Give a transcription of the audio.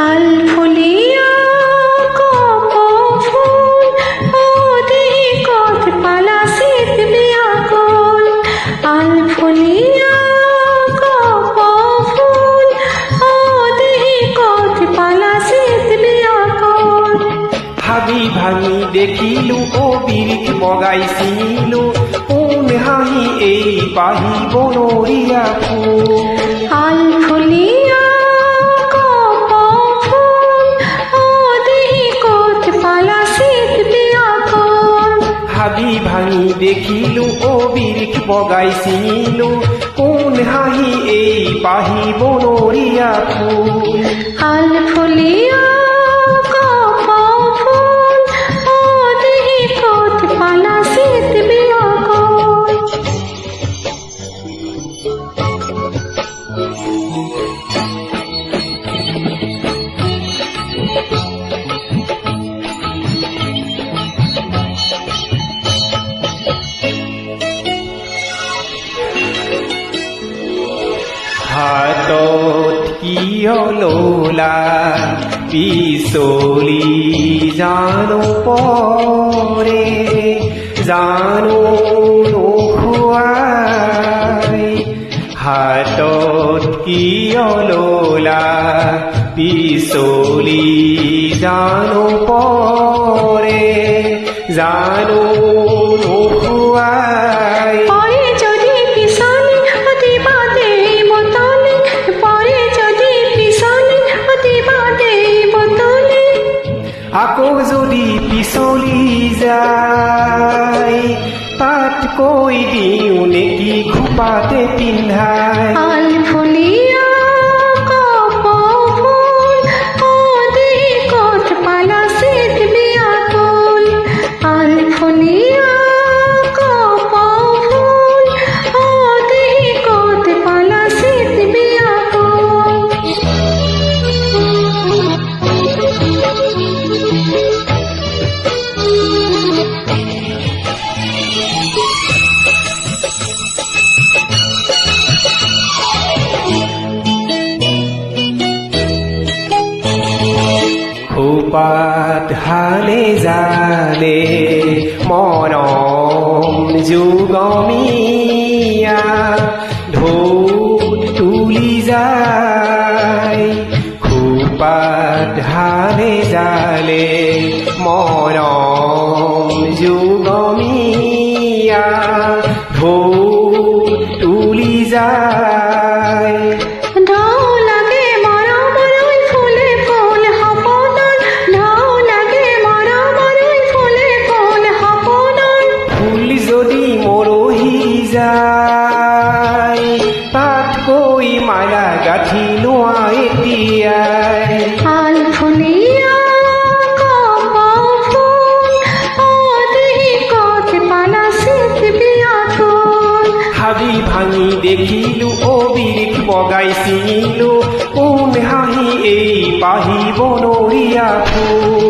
আলফুলিয়া কপফুল ওদি কত পালাসিত বিয়াকুল আলফুলিয়া কপফুল ওদি কত পালাসিত বিয়াকুল হাবি ভাঙি দেখিলো ও বিৰিখ বগাইছিলো কোন হাঁহি এই পাহি বনৰীয়া ফুল আলফুলিয়া কপফুল ওদি কত পালাসিত বিয়াকুল হাবি ভাঙি দেখিলো ও বিৰিখ বগাইছিলো কোন হাঁহি এই পাহি বনৰীয়া ফুল আলফুলিয়া কপফুল ওদি কত পালাসিত বিয়াকুল হাতত কিয় ললা পিছলি জানো পৰে জানো নোখোৱাই হাতত কিয় ললা পিছলি জানো পৰে জানো নোখোৱাই পরে যদি পিছনে অতি বাদে বোতলে পরে যদি পিছনে অতি বাদে বোতলে আকৌ যদি পিছলি যায় তাত কৈ দিওঁ নেকি খোপাতে পিন্ধাই আলফুলিয়া কপফুল ওদি কত পালাসিত বিয়াকুল আলফুলিয়া কপফুল ওদি কত পালাসিত বিয়াকুল খোপাত হালে জালে মৰম যুগমীয়া ঢৌত তুলি যায় খোপাত হালে জালে মৰম যুগমীয়া ঢৌত তুলি যায় ঢৌ লাগে মৰমৰৈ ফুলে ফুল সপোনৰ ঢৌ লাগে মৰমৰৈ ফুলে ফুল সপোনৰ ফুল যদি মৰহি যায় তাতকৈ মালা গাঁঠি লোৱা এতিয়াই আলফুলিয়া কপফুল ওদি কত পালাসিত বিয়াকুল হাবি ভাঙি দেখিলো ও বিৰিখ বগাইছিলো কোন হাঁহি এই পাহি বনৰীয়া ফুল